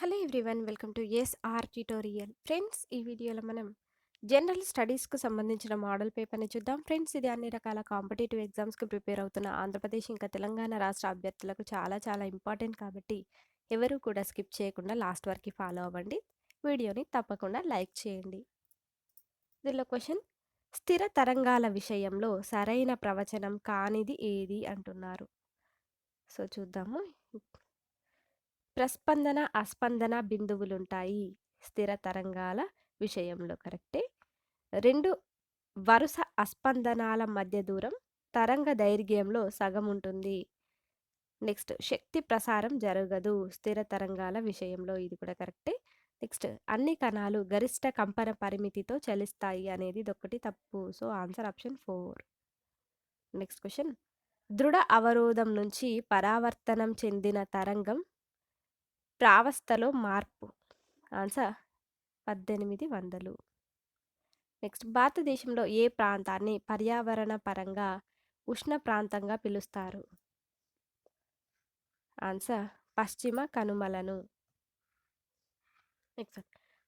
Hello everyone, welcome to SR tutorial. Friends, ఈ వీడియోలో మనం జనరల్ స్టడీస్కు సంబంధించిన మోడల్ పేపర్ని చూద్దాం. ఫ్రెండ్స్, ఇది అన్ని రకాల కాంపిటేటివ్ ఎగ్జామ్స్కి ప్రిపేర్ అవుతున్న ఆంధ్రప్రదేశ్ ఇంకా తెలంగాణ రాష్ట్ర అభ్యర్థులకు చాలా చాలా ఇంపార్టెంట్ కాబట్టి ఎవరు కూడా స్కిప్ చేయకుండా లాస్ట్ వరకు ఫాలో అవ్వండి. వీడియోని తప్పకుండా లైక్ చేయండి. దీనిలో క్వశ్చన్: స్థిర తరంగాల విషయంలో సరైన ప్రవచనం కానిది ఏది అంటున్నారు. సో చూద్దాము. ప్రస్పందన, అస్పందన బిందువులుంటాయి స్థిర తరంగాల విషయంలో. కరెక్టే. 2 వరుస అస్పందనాల మధ్య దూరం తరంగ దైర్ఘ్యంలో సగం ఉంటుంది. నెక్స్ట్, శక్తి ప్రసారం జరగదు స్థిర తరంగాల విషయంలో. ఇది కూడా కరెక్టే. నెక్స్ట్, అన్ని కణాలు గరిష్ట కంపన పరిమితితో చలిస్తాయి అనేది ఇదొక్కటి తప్పు. So answer option 4. Next question: దృఢ అవరోధం నుంచి పరావర్తనం చెందిన తరంగం ప్రావస్థలో మార్పు. ఆన్సర్ 1800. నెక్స్ట్, భారతదేశంలో ఏ ప్రాంతాన్ని పర్యావరణ పరంగా ఉష్ణ ప్రాంతంగా పిలుస్తారు. ఆన్సర్ పశ్చిమ కనుమలను. నెక్స్ట్,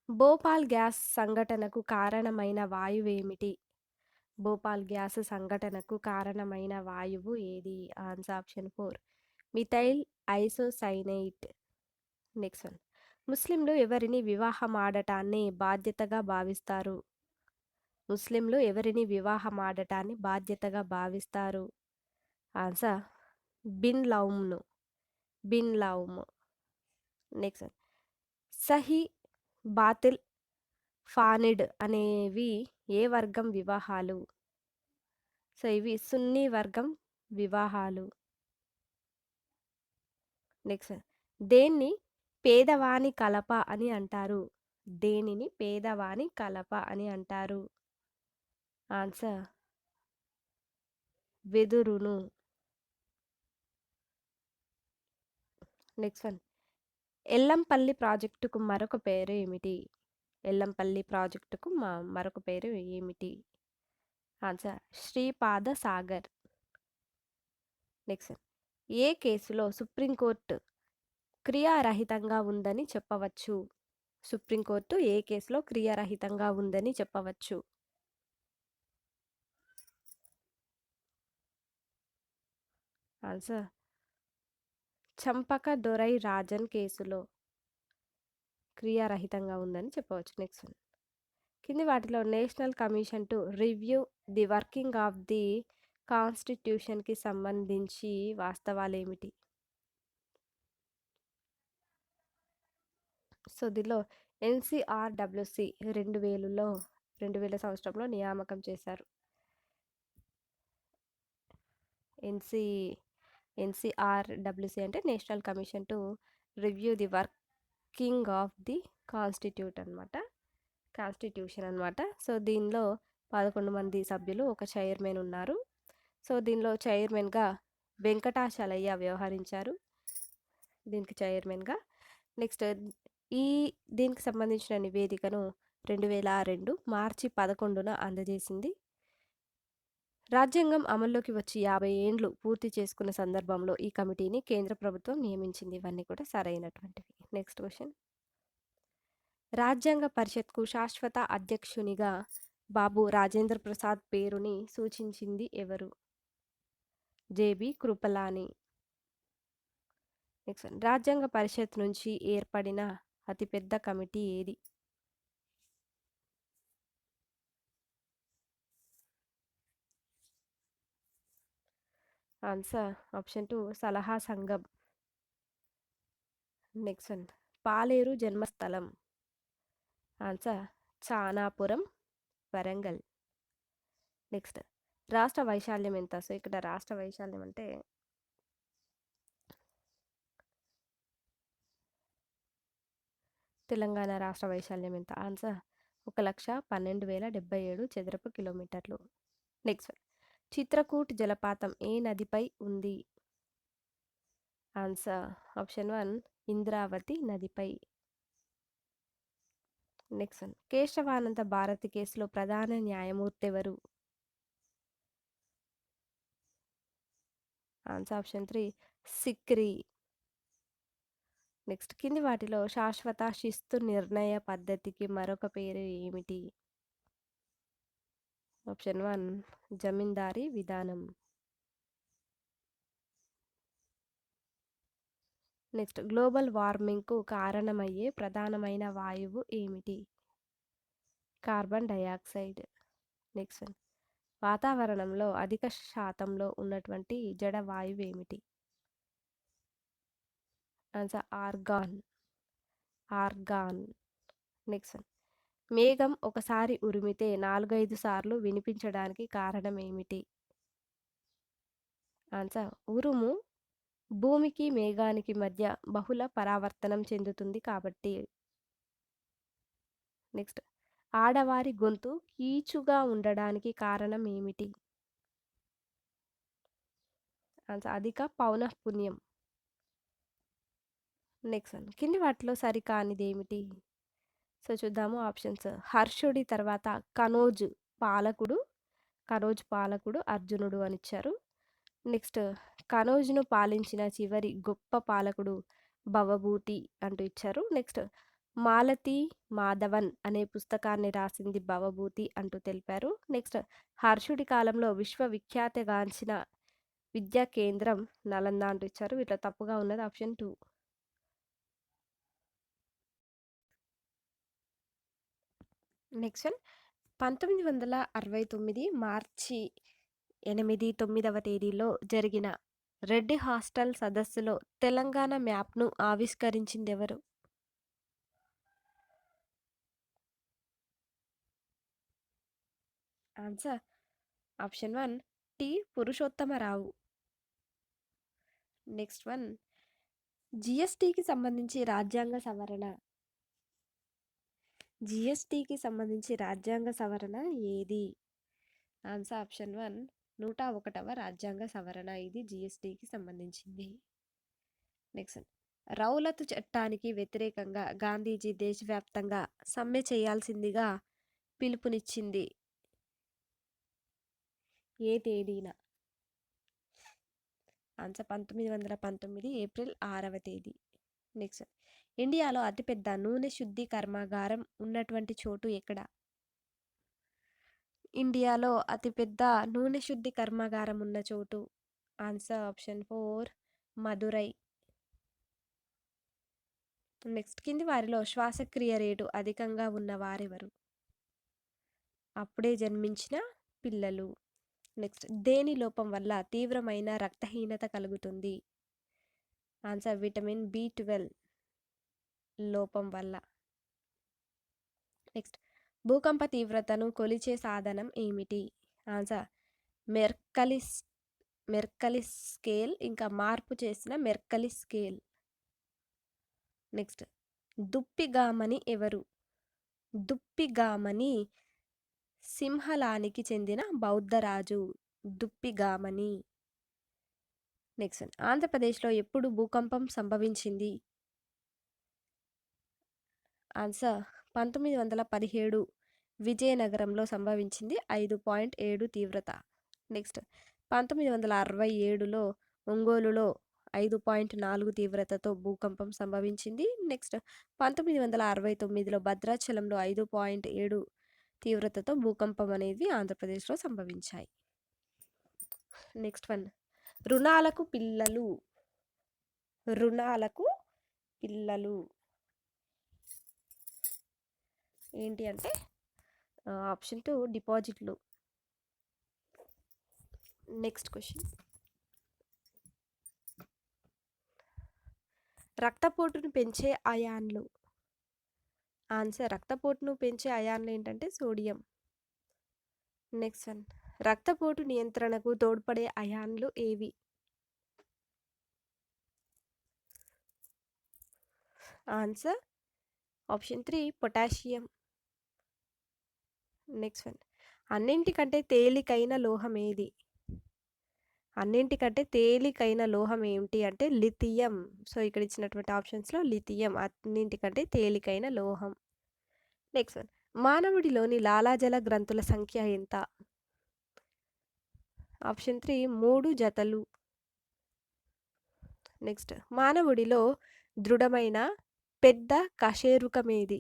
భోపాల్ గ్యాస్ సంఘటనకు కారణమైన వాయువు ఏమిటి. భోపాల్ గ్యాస్ సంఘటనకు కారణమైన వాయువు ఏది. Answer option 4, methyl isocyanate. Next one: ముస్లింలు ఎవరిని వివాహమాడటాన్ని బాధ్యతగా భావిస్తారు. ముస్లింలు ఎవరిని వివాహమాడటాన్ని బాధ్యతగా భావిస్తారు. ఆన్సర్ బిన్ లౌమ్ను. బిన్ లౌమ్. నెక్స్ట్ వన్: సహీ, బాతిల్, ఫానిడ్ అనేవి ఏ వర్గం వివాహాలు. సో ఇవి సున్నీ వర్గం వివాహాలు. నెక్స్ట్, దేన్ని పేదవాని కలప అని అంటారు. దేనిని పేదవాని కలప అని అంటారు. ఆన్సర్ వెదురును. నెక్స్ట్ వన్: ఎల్లంపల్లి ప్రాజెక్టుకు మరొక పేరు ఏమిటి. ఎల్లంపల్లి ప్రాజెక్టుకు మరొక పేరు ఏమిటి. ఆన్సర్ శ్రీపాద సాగర్. నెక్స్ట్, ఏ కేసులో సుప్రీంకోర్టు క్రియారహితంగా ఉందని చెప్పవచ్చు. సుప్రీంకోర్టు ఏ కేసులో క్రియారహితంగా ఉందని చెప్పవచ్చు. ఆన్సర్ చంపక దొరై రాజన్ కేసులో క్రియారహితంగా ఉందని చెప్పవచ్చు. నెక్స్ట్ వన్: కింది వాటిలో national commission to review the working of the కాన్స్టిట్యూషన్కి సంబంధించి వాస్తవాలు ఏమిటి. సో దీనిలో ఎన్సిఆర్డబ్ల్యూసి 2000 సంవత్సరంలో నియామకం చేశారు. ఎన్సిఆర్డబ్ల్యూసి అంటే national commission to review the working of the constitution అనమాట. సో దీనిలో 11 మంది సభ్యులు, ఒక చైర్మన్ ఉన్నారు. సో దీనిలో చైర్మన్గా వెంకటాచలయ్య వ్యవహరించారు దీనికి చైర్మన్గా. నెక్స్ట్, దీనికి సంబంధించిన నివేదికను 2002 మార్చి 11న అందజేసింది. రాజ్యాంగం అమల్లోకి వచ్చి 50 ఏండ్లు పూర్తి చేసుకున్న సందర్భంలో ఈ కమిటీని కేంద్ర ప్రభుత్వం నియమించింది. ఇవన్నీ కూడా సరైనటువంటివి. నెక్స్ట్ క్వశ్చన్: రాజ్యాంగ పరిషత్కు శాశ్వత అధ్యక్షునిగా బాబు రాజేంద్ర ప్రసాద్ పేరుని సూచించింది ఎవరు. జేబీ కృపలాని. నెక్స్ట్, రాజ్యాంగ పరిషత్ నుంచి ఏర్పడిన అతిపెద్ద కమిటీ ఏది. ఆన్సర్ ఆప్షన్ 2, సలహా సంఘం. నెక్స్ట్ వన్: పాలేరు జన్మస్థలం. ఆన్సర్ చానాపురం, వరంగల్. నెక్స్ట్, రాష్ట్ర వైశాల్యం ఎంత. సో ఇక్కడ రాష్ట్ర వైశాల్యం అంటే తెలంగాణ రాష్ట్ర వైశాల్యం ఎంత. ఆన్సర్ 1,12,077 చదరపు కిలోమీటర్లు. నెక్స్ట్, చిత్రకూట్ జలపాతం ఏ నదిపై ఉంది. ఆన్సర్ ఆప్షన్ 1, ఇంద్రావతి నదిపై. నెక్స్ట్ వన్: కేశవానంద భారతి కేసులో ప్రధాన న్యాయమూర్తి ఎవరు. Answer option 3, Sikri. నెక్స్ట్ కింది వాటిలో శాశ్వత శిస్తు నిర్ణయ పద్ధతికి మరొక పేరు ఏమిటి? ఆప్షన్ 1 జమీందారీ విధానం. నెక్స్ట్ గ్లోబల్ వార్మింగ్కు కారణమయ్యే ప్రధానమైన వాయువు ఏమిటి? Carbon dioxide. నెక్స్ట్ వన్ వాతావరణంలో అధిక శాతంలో ఉన్నటువంటి జడ వాయువు ఏమిటి? Answer organ. Organ. Next one మేఘం ఒకసారి ఉరిమితే 4-5 సార్లు వినిపించడానికి కారణం ఏమిటి? ఆన్సర్ ఉరుము భూమికి మేఘానికి మధ్య బహుళ పరావర్తనం చెందుతుంది కాబట్టి. నెక్స్ట్ ఆడవారి గొంతు కీచుగా ఉండడానికి కారణం ఏమిటి? ఆన్సర్ అధిక పౌనఃపున్యం. నెక్స్ట్ వన్ కింది వాటిలో సరికానిది ఏమిటి? సో చూద్దాము ఆప్షన్స్. హర్షుడి తర్వాత కనోజ్ పాలకుడు అర్జునుడు అని ఇచ్చారు. నెక్స్ట్ కనోజ్ను పాలించిన చివరి గొప్ప పాలకుడు భవభూతి అంటూ ఇచ్చారు. నెక్స్ట్ మాలతి మాధవన్ అనే పుస్తకాన్ని రాసింది భవభూతి అంటూ తెలిపారు. నెక్స్ట్ హర్షుడి కాలంలో విశ్వవిఖ్యాతగాంచిన విద్యా కేంద్రం నలంద అంటూ ఇచ్చారు. వీటిలో తప్పుగా ఉన్నది ఆప్షన్ 2. నెక్స్ట్ వన్ 1969 మార్చి 9వ తేదీలో జరిగిన రెడ్డి హాస్టల్ సదస్సులో తెలంగాణ మ్యాప్ను ఆవిష్కరించిందెవరు? Answer option 1 T Purushottamarao. Next one జిఎస్టికి సంబంధించి రాజ్యాంగ సవరణ. జిఎస్టికి సంబంధించి రాజ్యాంగ సవరణ ఏది? ఆన్సర్ ఆప్షన్ 1 101వ రాజ్యాంగ సవరణ. ఇది జిఎస్టికి సంబంధించింది. నెక్స్ట్ రౌలత్ చట్టానికి వ్యతిరేకంగా గాంధీజీ దేశవ్యాప్తంగా సమ్మె చేయాల్సిందిగా పిలుపునిచ్చింది ఏ తేదీన? ఆన్సర్ 1919 ఏప్రిల్ 6వ తేదీ. నెక్స్ట్ ఇండియాలో అతిపెద్ద నూనె శుద్ధి కర్మాగారం ఉన్నటువంటి చోటు ఎక్కడ? ఇండియాలో అతిపెద్ద నూనె శుద్ధి కర్మాగారం ఉన్న చోటు. Answer option 4 Madurai. నెక్స్ట్ కింది వారిలో శ్వాసక్రియ రేటు అధికంగా ఉన్న వారెవరు? అప్పుడే జన్మించిన పిల్లలు. నెక్స్ట్ దేని లోపం వల్ల తీవ్రమైన రక్తహీనత కలుగుతుంది? ఆన్సర్ విటమిన్ B12 లోపం వల్ల. నెక్స్ట్ భూకంప తీవ్రతను కొలిచే సాధనం ఏమిటి? ఆన్సర్ మెర్కలి స్కేల్, ఇంకా మార్పు చేసిన మెర్కలి స్కేల్. నెక్స్ట్ దుప్పిగామని ఎవరు? దుప్పిగామని సింహలానికి చెందిన బౌద్ధరాజు దుప్పిగామని. నెక్స్ట్ ఆంధ్రప్రదేశ్లో ఎప్పుడు భూకంపం సంభవించింది? ఆన్సర్ 1917 విజయనగరంలో సంభవించింది. 5.7 తీవ్రత. నెక్స్ట్ 1967లో ఒంగోలులో 5.4 తీవ్రతతో భూకంపం సంభవించింది. నెక్స్ట్ 1969లో భద్రాచలంలో 5.7 తీవ్రతతో భూకంపం అనేది ఆంధ్రప్రదేశ్లో సంభవించాయి. నెక్స్ట్ వన్ రుణాలకు పిల్లలు ఏంటి అంటే ఆప్షన్ 2 డిపాజిట్లు. నెక్స్ట్ క్వశ్చన్ రక్తపోటును పెంచే అయాన్లు. ఆన్సర్ రక్తపోటును పెంచే అయాన్లు ఏంటంటే సోడియం. నెక్స్ట్ వన్ రక్తపోటు నియంత్రణకు తోడ్పడే అయాన్లు ఏవి? Answer option 3 potassium. Next one అన్నింటికంటే తేలికైన లోహం ఏది? అన్నింటికంటే తేలికైన లోహం ఏమిటి అంటే లిథియం. సో ఇక్కడ ఇచ్చినటువంటి ఆప్షన్స్లో లిథియం అన్నింటికంటే తేలికైన లోహం. నెక్స్ట్ వన్ మానవుడిలోని లాలాజల గ్రంథుల సంఖ్య ఎంత? ఆప్షన్ 3 3 జతలు. నెక్స్ట్ మానవుడిలో దృఢమైన పెద్ద కశేరుకమేది?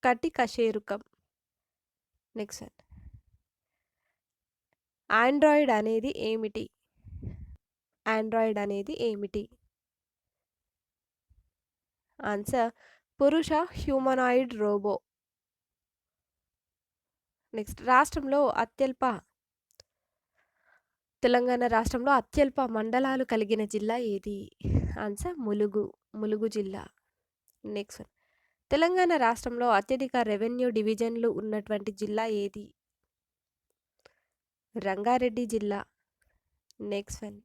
కటి కశేరుకం. Next one. ఆండ్రాయిడ్ అనేది ఏమిటి? ఆండ్రాయిడ్ అనేది ఏమిటి? ఆన్సర్ పురుష హ్యూమనాయిడ్ రోబో. నెక్స్ట్ తెలంగాణ రాష్ట్రంలో అత్యల్ప మండలాలు కలిగిన జిల్లా ఏది? ఆన్సర్ ములుగు జిల్లా. Next one. తెలంగాణ రాష్ట్రంలో అత్యధిక రెవెన్యూ డివిజన్లు ఉన్నటువంటి జిల్లా ఏది? రంగారెడ్డి జిల్లా. Next one.